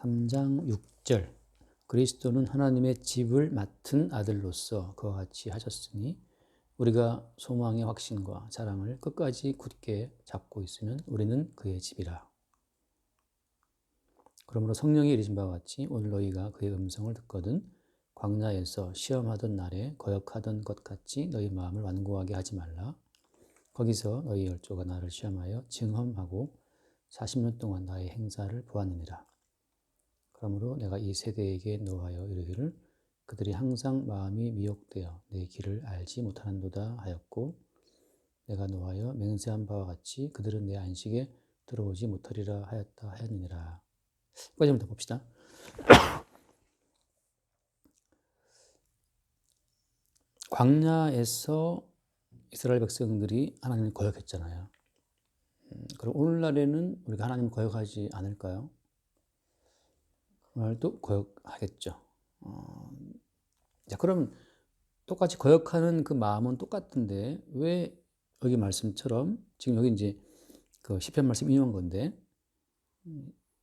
3장 6절 그리스도는 하나님의 집을 맡은 아들로서 그와 같이 하셨으니 우리가 소망의 확신과 자랑을 끝까지 굳게 잡고 있으면 우리는 그의 집이라. 그러므로 성령이 이르신 바와 같이 오늘 너희가 그의 음성을 듣거든 광야에서 시험하던 날에 거역하던 것 같이 너희 마음을 완고하게 하지 말라. 거기서 너희 열조가 나를 시험하여 증험하고 40년 동안 나의 행사를 보았느니라. 그러므로 내가 이 세대에게 노하여 이르기를 그들이 항상 마음이 미혹되어 내 길을 알지 못하는도다 하였고 내가 노하여 맹세한 바와 같이 그들은 내 안식에 들어오지 못하리라 하였느니라. 여기까지 한번 더 봅시다. 광야에서 이스라엘 백성들이 하나님을 거역했잖아요. 그럼 오늘날에는 우리가 하나님을 거역하지 않을까요? 오늘도 거역하겠죠. 자, 그럼 똑같이 거역하는 그 마음은 똑같은데 왜 여기 말씀처럼 지금 여기 이제 그 시편 말씀 인용한 건데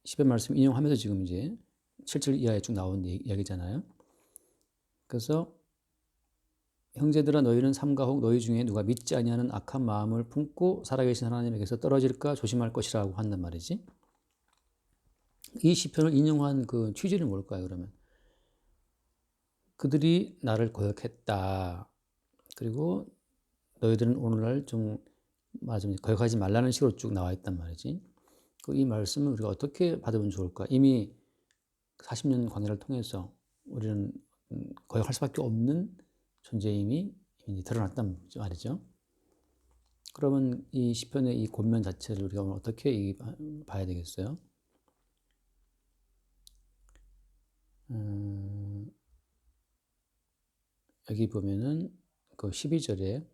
시편 말씀 인용하면서 지금 이제 7절 이하에 쭉 나온 이야기잖아요. 그래서 형제들아 너희는 삼가 혹 너희 중에 누가 믿지 아니하는 악한 마음을 품고 살아계신 하나님에게서 떨어질까 조심할 것이라고 한단 말이지. 이 시편을 인용한 그 취지는 뭘까요, 그러면? 그들이 나를 거역했다. 그리고 너희들은 오늘날 좀 말하자면 거역하지 말라는 식으로 쭉 나와 있단 말이지. 이 말씀을 우리가 어떻게 받으면 좋을까? 이미 40년 광야를 통해서 우리는 거역할 수밖에 없는 존재임이 이미 드러났단 말이죠. 그러면 이 시편의 이 권면 자체를 우리가 오늘 어떻게 봐야 되겠어요? 여기 보면은 그 12절에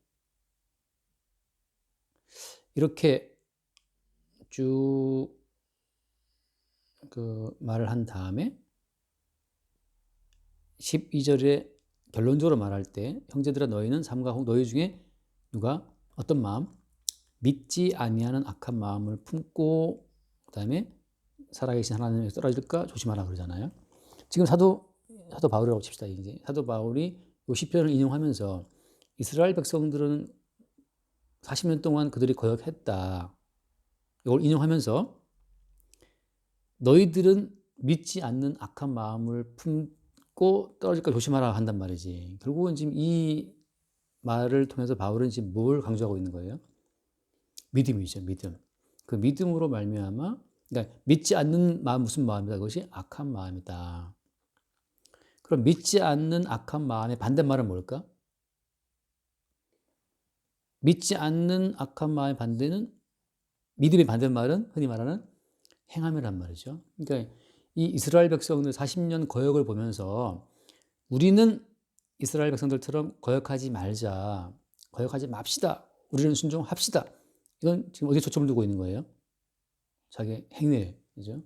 이렇게 쭉 그 말을 한 다음에 12절에 결론적으로 말할 때 형제들아 너희는 삼가 혹 너희 중에 누가 어떤 마음? 믿지 아니하는 악한 마음을 품고 그다음에 살아계신 하나님에서 떨어질까 조심하라 그러잖아요. 지금 사도 바울이라고 칩시다. 이제 사도 바울이 이 시편을 인용하면서 이스라엘 백성들은 40년 동안 그들이 거역했다. 이걸 인용하면서 너희들은 믿지 않는 악한 마음을 품고 떨어질까 조심하라 한단 말이지. 결국은 지금 이 말을 통해서 바울은 지금 뭘 강조하고 있는 거예요? 믿음이죠, 믿음. 그 믿음으로 말미암아, 그러니까 믿지 않는 마음 무슨 마음이다? 그것이 악한 마음이다. 그럼 믿지 않는 악한 마음의 반대말은 뭘까? 믿지 않는 악한 마음의 반대는 믿음의 반대말은 흔히 말하는 행함이란 말이죠. 그러니까 이 이스라엘 백성들 40년 거역을 보면서 우리는 이스라엘 백성들처럼 거역하지 말자. 거역하지 맙시다. 우리는 순종합시다. 이건 지금 어디에 초점을 두고 있는 거예요? 자기 행위에. 그죠?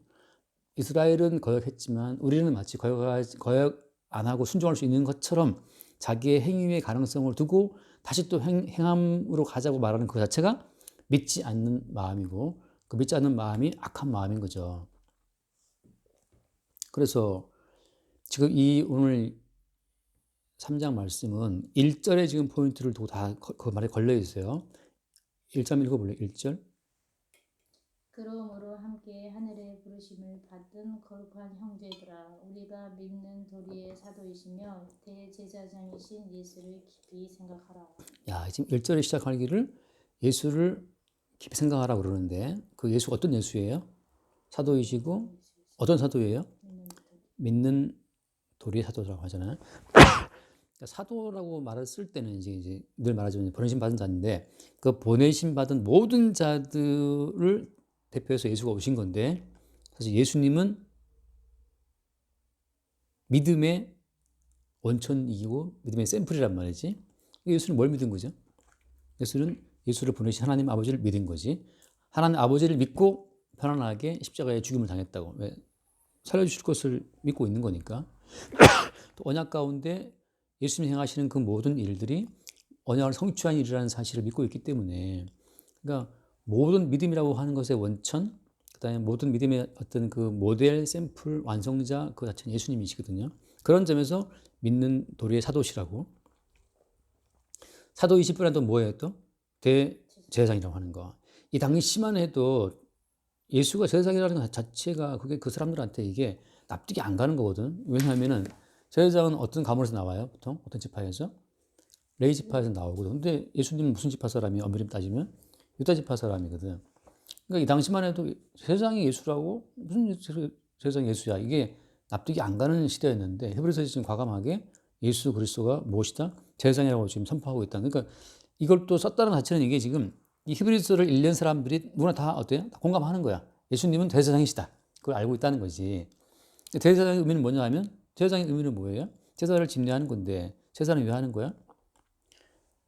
이스라엘은 거역했지만 우리는 마치 거역 안 하고 순종할 수 있는 것처럼 자기의 행위의 가능성을 두고 다시 또 행함으로 가자고 말하는 그 자체가 믿지 않는 마음이고 그 믿지 않는 마음이 악한 마음인 거죠. 그래서 지금 이 오늘 3장 말씀은 1절에 지금 포인트를 두고 다 그 말에 걸려 있어요. 1절 읽어볼래요? 1절. 그러므로 함께 하늘의 부르심을 받은 거룩한 형제들아 우리가 믿는 도리의 사도이시며 대제사장이신 예수를 깊이 생각하라. 야, 지금 1절에 시작하기를 예수를 깊이 생각하라 그러는데 그 예수가 어떤 예수예요? 사도이시고 어떤 사도예요? 믿는 도리의 사도라고 하잖아요. 사도라고 말을 쓸 때는 이제 늘 말하자면 보내심 받은 자인데 그 보내심 받은 모든 자들을 대표해서 예수가 오신 건데 사실 예수님은 믿음의 원천이고 믿음의 샘플이란 말이지. 예수는 뭘 믿은 거죠? 예수는 예수를 보내신 하나님 아버지를 믿은 거지. 하나님 아버지를 믿고 편안하게 십자가에 죽임을 당했다고. 왜? 살려주실 것을 믿고 있는 거니까. 또 언약 가운데 예수님이 행하시는 그 모든 일들이 언약을 성취한 일이라는 사실을 믿고 있기 때문에 그러니까 모든 믿음이라고 하는 것의 원천, 그다음에 모든 믿음의 어떤 그 모델, 샘플, 완성자 그 자체는 예수님이시거든요. 그런 점에서 믿는 도리의 사도시라고. 사도 20분은 또 뭐예요? 또 대제사장이라고 하는 거. 이 당시만 해도 예수가 제사장이라는 것 자체가 그게 그 사람들한테 이게 납득이 안 가는 거거든. 왜냐하면은 제사장은 어떤 가문에서 나와요? 보통 어떤 지파에서? 레위 지파에서 나오거든. 근데 예수님은 무슨 지파 사람이에요? 엄밀히 따지면 유다 지파 사람이거든. 그러니까 이 당시만 해도 세상이 예수라고 무슨 세상이 예수야 이게 납득이 안 가는 시대였는데 히브리서에서 지금 과감하게 예수 그리스도가 무엇이다? 제사장이라고 지금 선포하고 있다. 그러니까 이걸 또 썼다는 자체는 이게 지금 이 히브리서를 읽는 사람들이 누구나 다 어때요? 다 공감하는 거야. 예수님은 대제사장이시다. 그걸 알고 있다는 거지. 대제사장의 의미는 뭐냐 하면 제사장의 의미는 뭐예요? 제사를 집례하는 건데 제사는 왜 하는 거야?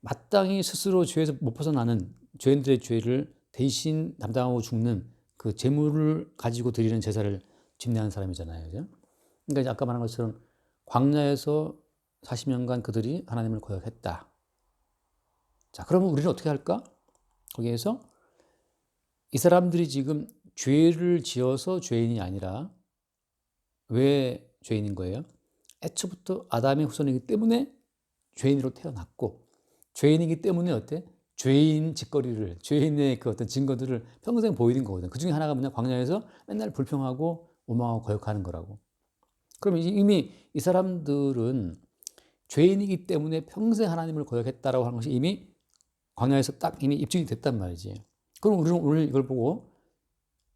마땅히 스스로 죄에서 못 벗어나는 죄인들의 죄를 대신 담당하고 죽는 그 제물을 가지고 드리는 제사를 집례하는 사람이잖아요. 그죠? 그러니까 아까 말한 것처럼 광야에서 40년간 그들이 하나님을 거역했다. 자, 그러면 우리는 어떻게 할까? 거기에서 이 사람들이 지금 죄를 지어서 죄인이 아니라 왜 죄인인 거예요? 애초부터 아담의 후손이기 때문에 죄인으로 태어났고 죄인이기 때문에 어때? 죄인 짓거리를, 죄인의 그 어떤 증거들을 평생 보이는 거거든. 그 중에 하나가 뭐냐? 광야에서 맨날 불평하고 오망하고 거역하는 거라고. 그럼 이미 이 사람들은 죄인이기 때문에 평생 하나님을 거역했다라고 하는 것이 이미 광야에서 딱 이미 입증이 됐단 말이지. 그럼 우리는 오늘 이걸 보고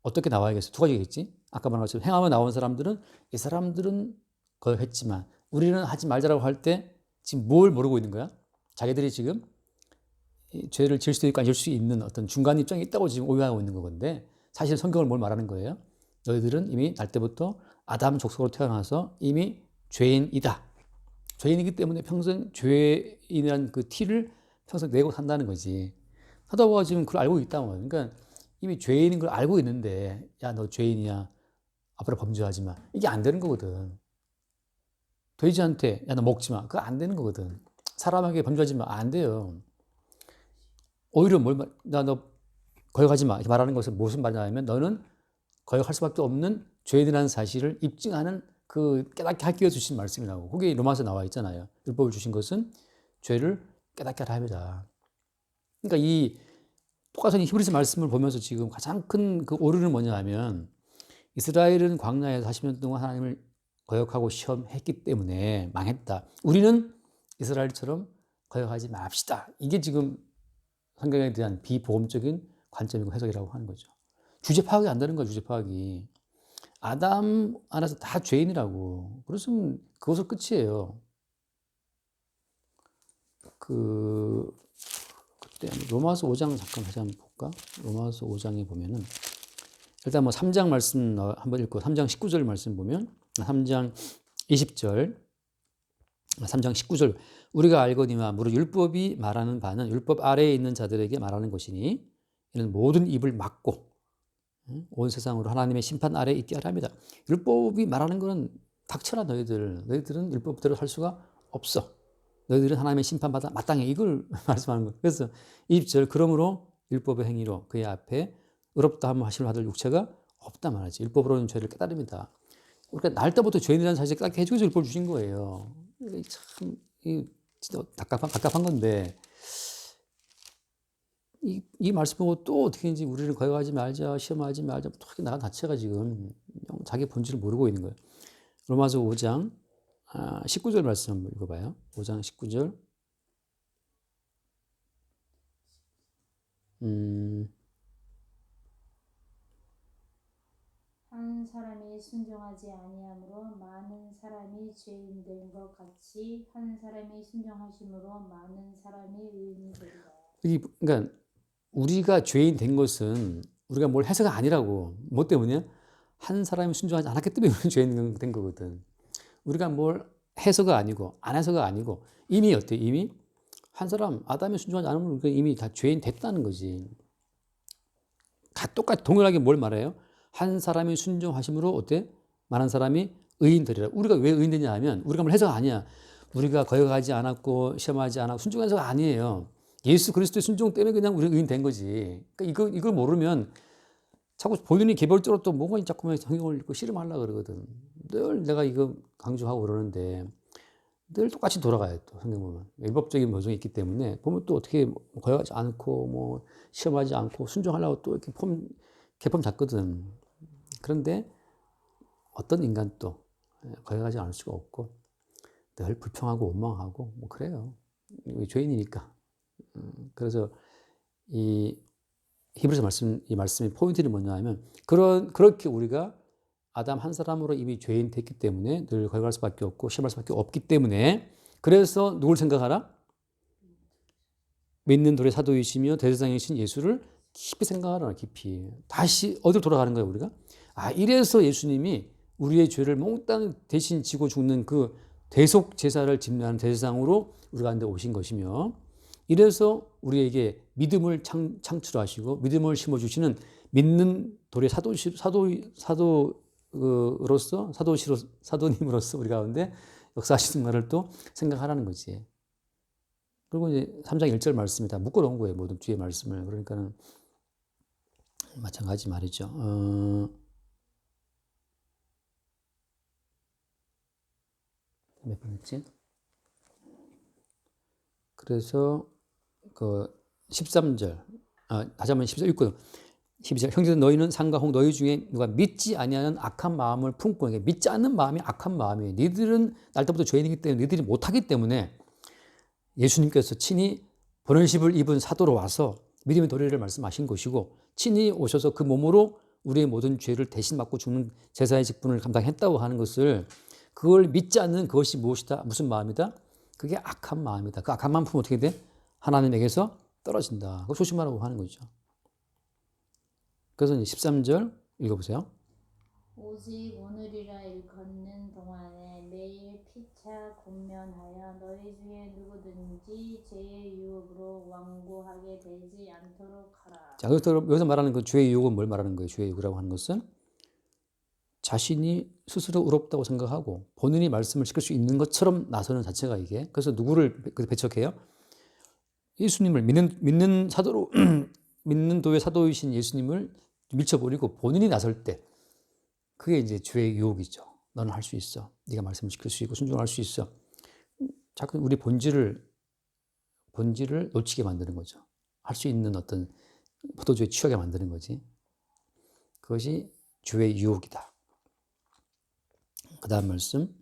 어떻게 나와야겠어? 두 가지겠지. 아까 말한 것처럼 행하며 나온 사람들은 이 사람들은 거역했지만 우리는 하지 말자라고 할 때 지금 뭘 모르고 있는 거야? 자기들이 지금 죄를 지을 수도 있고 안 지을 수 있는 어떤 중간 입장이 있다고 지금 오해하고 있는 건데 사실 성경을 뭘 말하는 거예요? 너희들은 이미 날 때부터 아담 족속으로 태어나서 이미 죄인이다. 죄인이기 때문에 평생 죄인이라는 그 티를 평생 내고 산다는 거지. 하다 보가 지금 그걸 알고 있다 말이야. 그러니까 이미 죄인인 걸 알고 있는데 야, 너 죄인이야. 앞으로 범죄하지 마. 이게 안 되는 거거든. 돼지한테 야, 너 먹지 마. 그거 안 되는 거거든. 사람에게 범죄하지 마. 안 돼요. 오히려 너 거역하지 마. 이렇게 말하는 것은 무슨 말이냐면 너는 거역할 수밖에 없는 죄인이라는 사실을 입증하는 그 깨닫게 하기 위해 주신 말씀이라고. 그게 로마서 나와 있잖아요. 율법을 주신 것은 죄를 깨닫게 하라 함이다. 그러니까 이 똑같은 히브리서 말씀을 보면서 지금 가장 큰 그 오류는 뭐냐 하면 이스라엘은 광야에서 40년 동안 하나님을 거역하고 시험했기 때문에 망했다. 우리는 이스라엘처럼 거역하지 맙시다. 이게 지금 성경에 대한 비복음적인 관점이고 해석이라고 하는 거죠. 주제 파악이 안 되는 거야, 주제 파악이. 아담 안에서 다 죄인이라고. 그렇으면 그것을 끝이에요. 그때 로마서 5장 잠깐 다시 한번 볼까? 로마서 5장에 보면은 일단 뭐 3장 말씀 한번 읽고 3장 19절 말씀 보면 3장 20절 3장 19절 우리가 알거니와 무릇 율법이 말하는 바는 율법 아래에 있는 자들에게 말하는 것이니 이는 모든 입을 막고 온 세상으로 하나님의 심판 아래에 있게 하려 합니다. 율법이 말하는 것은 닥쳐라 너희들은 율법대로 살 수가 없어. 너희들은 하나님의 심판받아 마땅해. 이걸 말씀하는 거예요. 그래서 20절 그러므로 율법의 행위로 그의 앞에 의롭다 함을 하심을 받을 육체가 없다 말하지. 율법으로는 죄를 깨달습니다. 그러니까 날 때부터 죄인이라는 사실을 깨닫게 해주기 위해서 율법을 주신 거예요. 참 진짜 답답한 건데 이 말씀 보고 또 어떻게인지 우리를 거역하지 말자, 시험하지 말자, 어떻게 나간 자체가 지금 자기 본질을 모르고 있는 거예요. 로마서 5장 19절 말씀 한번 읽어봐요. 5장 19절. 한 사람이 순종하지 아니함으로 많은 사람이 죄인 된 것 같이 한 사람이 순종하심으로 많은 사람이 의인이 되리라. 그러니까 우리가 죄인 된 것은 우리가 뭘 해서가 아니라고. 뭐 때문이야? 한 사람이 순종하지 않았기 때문에 우리는 죄인 된 거거든. 우리가 뭘 해서가 아니고 안 해서가 아니고 이미 어때? 이미 한 사람 아담이 순종하지 않으면 우리가 이미 다 죄인 됐다는 거지. 다 똑같이 동일하게 뭘 말해요? 한 사람이 순종하심으로 어때? 많은 사람이 의인 되리라. 우리가 왜 의인 되냐 하면 우리가 뭘 해서가 아니야. 우리가 거역하지 않았고 시험하지 않았고 순종해서가 아니에요. 예수 그리스도의 순종 때문에 그냥 우리 의인 된 거지. 그러니까 이걸 모르면 자꾸 본인이 개별적으로 또 뭐가 자꾸만 성경을 읽고 씨름하려고 그러거든. 늘 내가 이거 강조하고 그러는데 늘 똑같이 돌아가요. 또 성경 보면 율법적인 모성이 있기 때문에 보면 또 어떻게 거역하지 않고 뭐 시험하지 않고 순종하려고 또 이렇게 개폼 잡거든. 그런데 어떤 인간 또 거역하지 않을 수가 없고 늘 불평하고 원망하고 뭐 그래요. 죄인이니까. 그래서 이 히브리서 이 말씀의 포인트는 뭐냐 하면 그렇게 우리가 아담 한 사람으로 이미 죄인 됐기 때문에 늘 거역할 수밖에 없고 시험할 수밖에 없기 때문에 그래서 누굴 생각하라? 믿는 돌의 사도이시며 대제사장이신 예수를 깊이 생각하라. 깊이. 다시 어디로 돌아가는 거예요 우리가? 이래서 예수님이 우리의 죄를 몽땅 대신 지고 죽는 그 대속 제사를 집례하는 대제사장으로 우리 가운데 오신 것이며 이래서 우리에게 믿음을 창출하시고 믿음을 심어주시는 믿는 돌의 사도님으로서 우리 가운데 역사하시는 것을 또 생각하라는 거지. 그리고 이제 3장 1절 말씀이 다 묶어놓은 거예요. 모든 뒤에 말씀을. 그러니까는 마찬가지 말이죠. 몇 번 했지? 그래서 그 13절, 다시 한번 12절, 12절. 형제들 너희는 상과 홍 너희 중에 누가 믿지 아니하는 악한 마음을 품고 믿지 않는 마음이 악한 마음이에요. 니들은 날 때부터 죄인이기 때문에 니들이 못하기 때문에 예수님께서 친히 보혈십을 입은 사도로 와서 믿음의 도리를 말씀하신 것이고 친히 오셔서 그 몸으로 우리의 모든 죄를 대신 맡고 죽는 제사의 직분을 감당했다고 하는 것을 그걸 믿지 않는 그것이 무엇이다? 무슨 마음이다? 그게 악한 마음이다. 그 악한 마음 품으면 어떻게 돼? 하나님에게서 떨어진다. 그거 조심하라고 하는 거죠. 그래서 13절 읽어보세요. 오직 오늘이라 일컫는 동안에 매일 피차 권면하여 너희 중에 누구든지 죄의 유혹으로 완고하게 되지 않도록 하라. 자, 여기서 말하는 그 죄의 유혹은 뭘 말하는 거예요? 죄의 유혹이라고 하는 것은 자신이 스스로 의롭다고 생각하고 본인이 말씀을 지킬 수 있는 것처럼 나서는 자체가 이게. 그래서 누구를 배척해요? 예수님을 믿는 사도로 믿는 도의 사도이신 예수님을 밀쳐버리고 본인이 나설 때 그게 이제 죄의 유혹이죠. 너는 할 수 있어. 네가 말씀을 지킬 수 있고 순종할 수 있어. 자꾸 우리 본질을 놓치게 만드는 거죠. 할 수 있는 어떤 포도주에 취하게 만드는 거지. 그것이 죄의 유혹이다. 그 다음 말씀.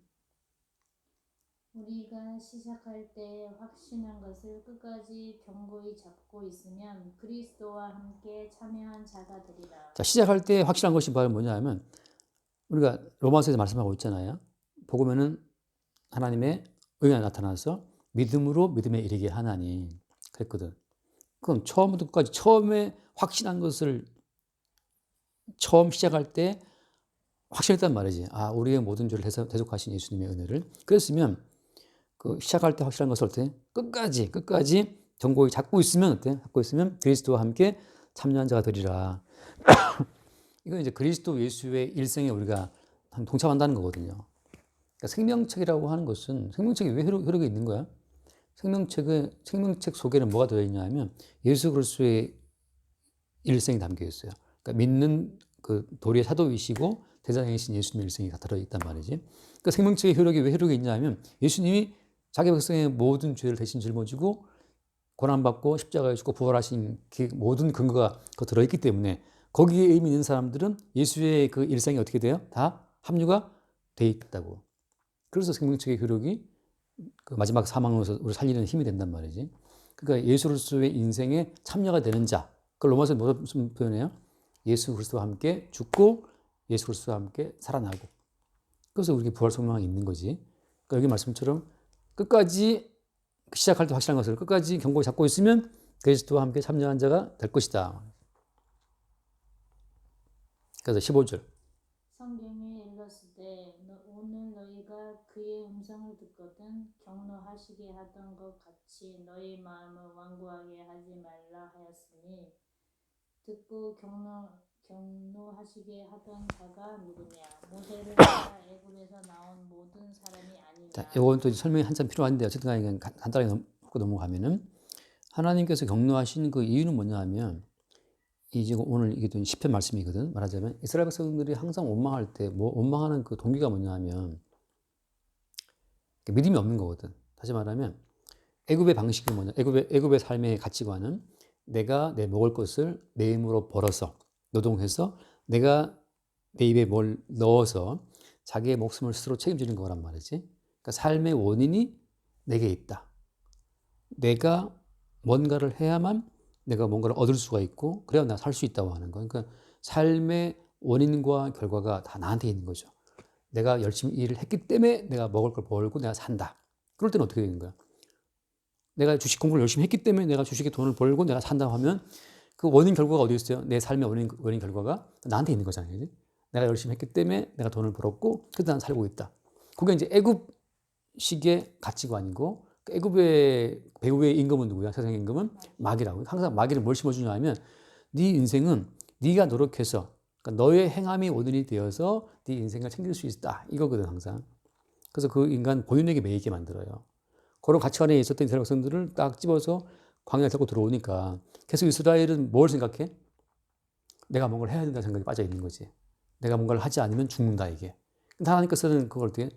우리가 시작할 때 확신한 것을 끝까지 견고히 잡고 있으면 그리스도와 함께 참여한 자가 되리라. 자, 시작할 때 확실한 것이 바로 뭐냐 하면 우리가 로마서에서 말씀하고 있잖아요. 복음에는 하나님의 의가 나타나서 믿음으로 믿음에 이르게 하나니 그랬거든. 그럼 처음부터 끝까지 처음에 확신한 것을 처음 시작할 때 확신했단 말이지. 우리의 모든 죄를 대속하신 예수님의 은혜를. 그랬으면 그 시작할 때 확실한 것을 어때? 끝까지 견고히 잡고 있으면 어때? 잡고 있으면 그리스도와 함께 참여한 자가 되리라. 이건 이제 그리스도 예수의 일생에 우리가 동참한다는 거거든요. 그러니까 생명책이라고 하는 것은 생명책이 왜 효력이 있는 거야? 생명책 속에는 뭐가 들어있냐 하면 예수 그리스도의 일생이 담겨 있어요. 그러니까 믿는 그 도리의 사도이시고 대장이신 예수님의 일생이 다 들어있단 말이지. 그러니까 생명책의 효력이 왜 효력이 있냐 하면 예수님이 자기 백성의 모든 죄를 대신 짊어지고 고난받고 십자가에 죽고 부활하신 그 모든 근거가 그 들어있기 때문에 거기에 의미 있는 사람들은 예수의 그 일생이 어떻게 돼요? 다 합류가 돼 있다고. 그래서 생명책의 효력이 그 마지막 사망으로서 우리 살리는 힘이 된단 말이지. 그러니까 예수 그리스도의 인생에 참여가 되는 자. 그걸 로마서에 무슨 표현해요? 예수 그리스도와 함께 죽고 예수 그리스도와 함께 살아나고. 그래서 우리에게 부활 소망이 있는 거지. 그러니까 여기 말씀처럼 끝까지 시작할 때 확실한 것을 끝까지 견고히 잡고 있으면 그리스도와 함께 참여한 자가 될 것이다. 그래서 15절. 성경에 읽었을 때 오늘 너희가 그의 음성을 듣거든 경노하시게 하던 것 같이 너희 마음을 완고하게 하지 말라 하였으니 듣고 경노하시게 하던 자가 누구냐? 모세를 따라 애굽에서 나온 모든 사람이 아니냐? 자, 이건 또 설명이 한참 필요한데 어쨌든 간에 간단하게 넘어가면은 하나님께서 경노하신 그 이유는 뭐냐 하면 이 지금 오늘 이게 또 시편 말씀이거든. 말하자면 이스라엘 백성들이 항상 원망할 때 원망하는 그 동기가 뭐냐면 믿음이 없는 거거든. 다시 말하면 애굽의 방식이 뭐냐? 애굽의 삶의 가치관은 내가 내 먹을 것을 내 힘으로 벌어서 노동해서 내가 내 입에 뭘 넣어서 자기의 목숨을 스스로 책임지는 거란 말이지. 그러니까 삶의 원인이 내게 있다. 내가 뭔가를 해야만 내가 뭔가를 얻을 수가 있고 그래야 나 살 수 있다고 하는 거. 그러니까 삶의 원인과 결과가 다 나한테 있는 거죠. 내가 열심히 일을 했기 때문에 내가 먹을 걸 벌고 내가 산다. 그럴 때는 어떻게 되는 거야? 내가 주식 공부를 열심히 했기 때문에 내가 주식에 돈을 벌고 내가 산다고 하면 그 원인 결과가 어디 있어요? 내 삶의 원인 결과가 나한테 있는 거잖아요. 그지? 내가 열심히 했기 때문에 내가 돈을 벌었고 그래서 난 살고 있다. 그게 이제 애굽식의 가치관이고 애굽의 배후의 임금은 누구야? 세상의 임금은 마귀라고. 항상 마귀를 뭘 심어주냐 하면 네 인생은 네가 노력해서 그러니까 너의 행함이 원인이 되어서 네 인생을 챙길 수 있다. 이거거든 항상. 그래서 그 인간 본인에게 매이게 만들어요. 그런 가치관에 있었던 이스라엘 백성들을 딱 집어서 광야에 데리고 들어오니까 계속 이스라엘은 뭘 생각해? 내가 뭔가를 해야 된다는 생각이 빠져 있는 거지. 내가 뭔가를 하지 않으면 죽는다 이게. 근데 하나님께서는 그걸 어떻게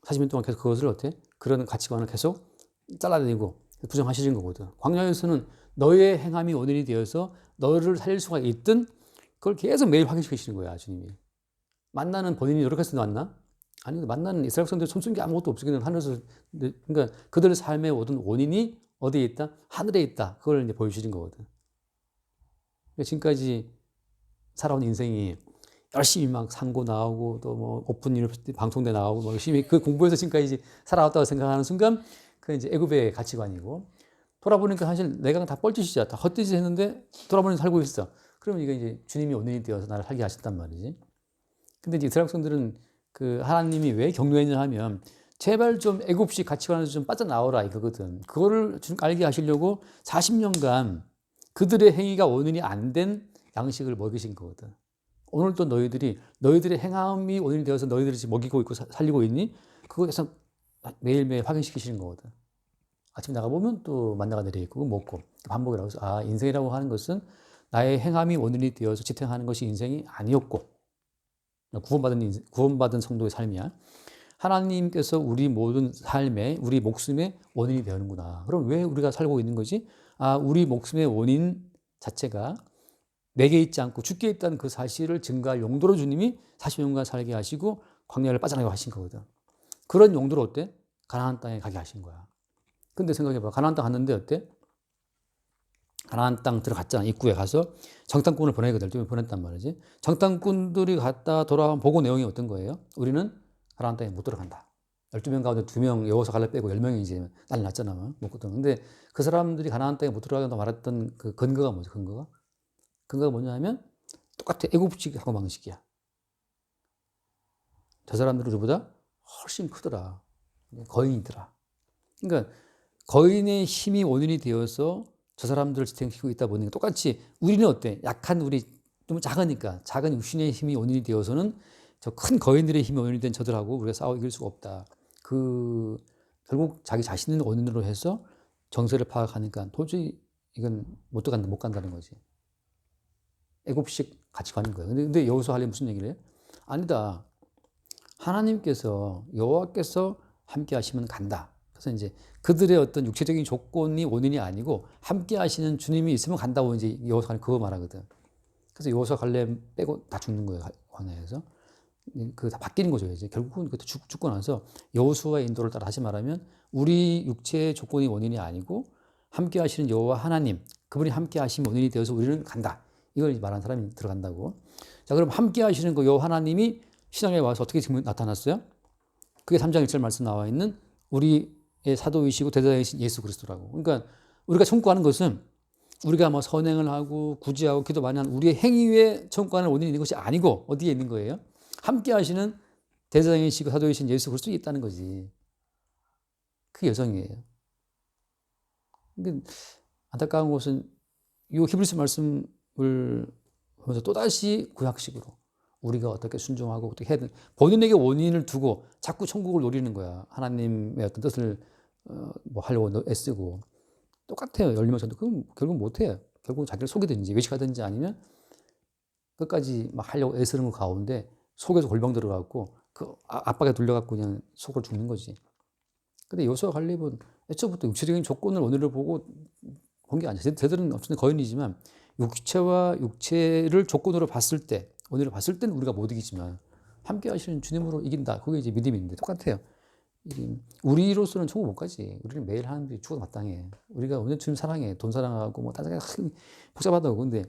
40년 동안 계속 그것을 어떻게 그런 가치관을 계속 잘라내고 부정하시는 거거든. 광야에서는 너의 행함이 원인이 되어서 너를 살릴 수가 있든 그걸 계속 매일 확인시키시는 거야 주님이. 만나는 본인이 노력해서 왔나? 아니 만나는 이스라엘 백성들 손쓴 게 아무것도 없이 그냥 하늘에서 그러니까 그들의 삶의 모든 원인이 어디에 있다? 하늘에 있다. 그걸 이제 보여주시는 거거든. 그러니까 지금까지 살아온 인생이 열심히 막 상고 나오고 또 뭐 오픈 유니버시티 방송대 나오고 뭐 열심히 그 공부해서 지금까지 살아왔다고 생각하는 순간 그 이제 애굽의 가치관이고 돌아보니까 사실 내가 다 뻘짓이야. 다 헛짓을 했는데 돌아보니 살고 있어. 그러면 이게 이제 주님이 원인이 되어서 나를 살게 하셨단 말이지. 근데 이제 이스라엘 백성들은 그 하나님이 왜 격려했냐 하면 제발 좀 애굽식 가치관에서 좀 빠져나오라 이거거든. 그거를 좀 알게 하시려고 40년간 그들의 행위가 원인이 안 된 양식을 먹이신 거거든. 오늘도 너희들의 행함이 원인이 되어서 너희들이 지금 먹이고 있고 살리고 있니? 그거에서 매일매일 확인시키시는 거거든. 아침에 나가보면 또 만나가 내려있고 먹고 반복이라고 해서 아 인생이라고 하는 것은 나의 행함이 원인이 되어서 지탱하는 것이 인생이 아니었고 구원받은 성도의 삶이야. 하나님께서 우리 모든 삶에 우리 목숨의 원인이 되는구나. 그럼 왜 우리가 살고 있는 거지? 아 우리 목숨의 원인 자체가 내게 있지 않고 주께 있다는 그 사실을 증거할 용도로 주님이 40년간 살게 하시고 광야를 빠져나가게 하신 거거든. 그런 용도로 어때? 가나안 땅에 가게 하신 거야. 근데 생각해봐. 가나안 땅 갔는데 어때? 가나안 땅 들어갔잖아. 입구에 가서 정탐꾼을 보냈단 말이지. 정탐꾼들이 갔다 돌아온 보고 내용이 어떤 거예요? 우리는 가나안 땅에 못 들어간다. 12명 가운데 2명 여호수아 갈렙 빼고 10명이 이제 난리 났잖아. 못 들어가. 근데 그 사람들이 가나안 땅에 못 들어가겠다고 말했던 그 근거가 뭐지? 근거가 뭐냐 하면 똑같아. 애굽식 사고 방식이야. 저 사람들은 우리보다 훨씬 크더라. 거인이더라. 그러니까 거인의 힘이 원인이 되어서 저 사람들을 지탱시키고 있다 보니까 똑같이 우리는 어때? 약한 우리 좀 작으니까 작은 육신의 힘이 원인이 되어서는 저 큰 거인들의 힘이 원인이 된 저들하고 우리가 싸워 이길 수가 없다. 결국 자기 자신을 원인으로 해서 정세를 파악하니까 도저히 이건 못 간다는 거지. 애굽식 가치관인 거예요. 근데 여호수아 하려면 무슨 얘기를 해? 아니다. 하나님께서 여호와께서 함께 하시면 간다. 그래서 이제 그들의 어떤 육체적인 조건이 원인이 아니고 함께 하시는 주님이 있으면 간다고 이제 여호수아는 그거 말하거든. 그래서 여호수아 갈렙 빼고 다 죽는 거예요. 광야에서. 그 다 바뀌는 거죠. 이제 결국은 그때 죽고 나서 여호수아의 인도를 따라 다시 말하면 우리 육체의 조건이 원인이 아니고 함께 하시는 여호와 하나님, 그분이 함께 하시면 원인이 되어서 우리는 간다. 이걸 말하는 사람이 들어간다고. 자, 그럼 함께 하시는 그 여호와 하나님이 신앙에 와서 어떻게 지금 나타났어요? 그게 3장 1절 말씀 나와 있는 우리의 사도이시고 대장이신 예수 그리스도라고. 그러니까 우리가 청구하는 것은 우리가 뭐 선행을 하고 구제하고 기도 많이 하는 우리의 행위에 청구하는 원인이 있는 것이 아니고 어디에 있는 거예요? 함께 하시는 대장이시고 사도이신 예수 그리스도에 있다는 거지. 그게 여정이에요. 근데 안타까운 것은 이 히브리서 말씀을 보면서 또다시 구약식으로 우리가 어떻게 순종하고 어떻게 해야 되는 본인에게 원인을 두고 자꾸 천국을 노리는 거야. 하나님의 어떤 뜻을 뭐 하려고 애쓰고 똑같아요. 열리면 저도 그건 결국 못해요. 결국 자기를 속이든지 외식하든지 아니면 끝까지 막 하려고 애쓰는 것 가운데 속에서 골병 들어가고 그 압박에 돌려갖고 그냥 속을 죽는 거지. 근데 여호수아 갈렙은 애초부터 육체적인 조건을 오늘을 보고 본 게 아니야. 쟤들은 어쨌든 거인이지만 육체와 육체를 조건으로 봤을 때, 오늘을 봤을 때는 우리가 못 이기지만 함께 하시는 주님으로 이긴다. 그게 이제 믿음인데 똑같아요. 우리로서는 천국 못 가지. 우리는 매일 하는 일이 죽어도 마땅해. 우리가 오늘 주님 사랑해. 돈 사랑하고 뭐 따뜻하게 복잡하다고. 근데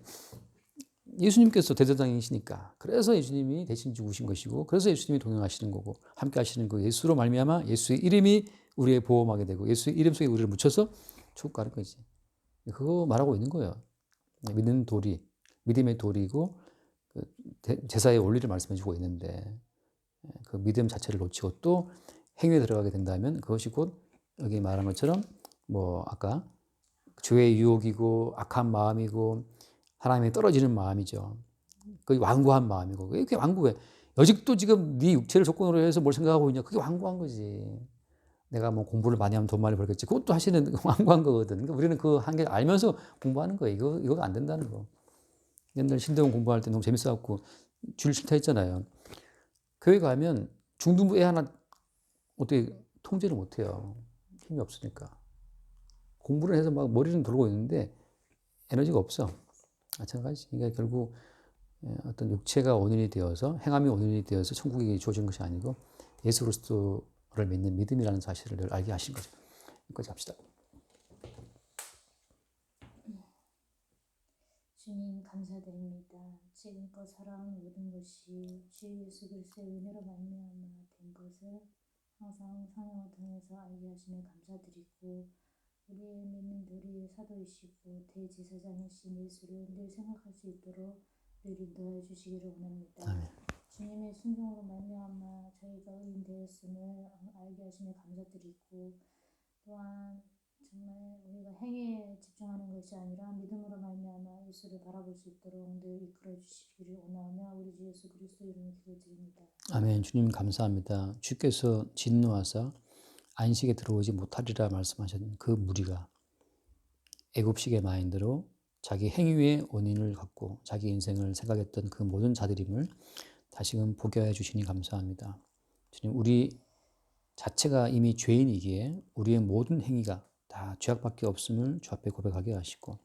예수님께서 대제사장이시니까 그래서 예수님이 대신 죽으신 것이고 그래서 예수님이 동행하시는 거고 함께 하시는 그 예수로 말미암아 예수의 이름이 우리의 보험하게 되고 예수의 이름 속에 우리를 묻혀서 천국 가는 거지. 그거 말하고 있는 거예요. 믿는 돌이 믿음의 돌이고 그 제사의 원리를 말씀해 주고 있는데 그 믿음 자체를 놓치고 또 행위에 들어가게 된다면 그것이 곧 여기 말한 것처럼 뭐 아까 죄의 유혹이고 악한 마음이고 하나님에 떨어지는 마음이죠. 그 완고한 마음이고 그게 완고해. 아직도 지금 네 육체를 조건으로 해서 뭘 생각하고 있냐? 그게 완고한 거지. 내가 뭐 공부를 많이 하면 돈 많이 벌겠지. 그것도 하시는 완고한 거거든. 그러니까 우리는 그 한계 알면서 공부하는 거예요. 이거가 안 된다는 거. 옛날 신대원 공부할 때 너무 재밌어갖고 줄 싫다했잖아요. 교회 가면 중등부 애 하나 어떻게 통제를 못해요. 힘이 없으니까. 공부를 해서 막 머리는 돌고 있는데 에너지가 없어. 마찬가지. 그러니까 결국 어떤 육체가 원인이 되어서 행함이 원인이 되어서 천국이 주어진 것이 아니고 예수 그리스도를 믿는 믿음이라는 사실을 늘 알게 하신 거죠. 여기까지 합시다. 주님 감사드립니다. 지금껏 살아온 모든 것이 주 예수 그리스도의 은혜로 말미암아 된 것을 항상 성령을 통해서 알게 하시며 감사드리고 우리의 믿는 우리의 사도이시고 대제사장이신 예수를 늘 생각할 수 있도록 늘 인도하여 주시기를 원합니다. 아멘. 주님의 순종으로 말미암아 저희가 의인되었음을 알게 하시며 감사드리고 또한 정말 우리가 행위에 집중하는 것이 아니라 믿음으로 말미암아 예수를 바라볼 수 있도록 늘 이끌어 주시기를 원하며 우리 주 예수 그리스도 이름으로 기도드립니다. 아멘. 주님 감사합니다. 주께서 진노하사 안식에 들어오지 못하리라 말씀하신 그 무리가 애굽식의 마인드로 자기 행위의 원인을 갖고 자기 인생을 생각했던 그 모든 자들임을 다시금 보게 해 주시니 감사합니다. 주님, 우리 자체가 이미 죄인이기에 우리의 모든 행위가 다 죄악밖에 없음을 주 앞에 고백하게 하시고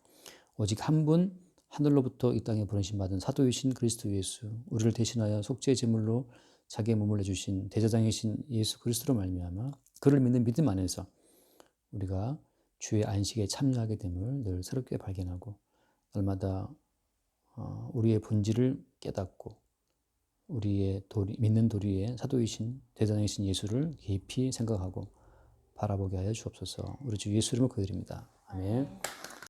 오직 한 분 하늘로부터 이 땅에 부르심받은 사도이신 그리스도 예수, 우리를 대신하여 속죄의 제물로 자기의 몸을 내주신 대제사장이신 예수 그리스도로 말미암아 그를 믿는 믿음 안에서 우리가 주의 안식에 참여하게 됨을 늘 새롭게 발견하고 날마다 우리의 본질을 깨닫고 우리의 믿는 도리의 사도이신 대제사장이신 예수를 깊이 생각하고 바라보게 하여 주옵소서. 우리 주 예수 이름으로 기도드립니다. 아멘.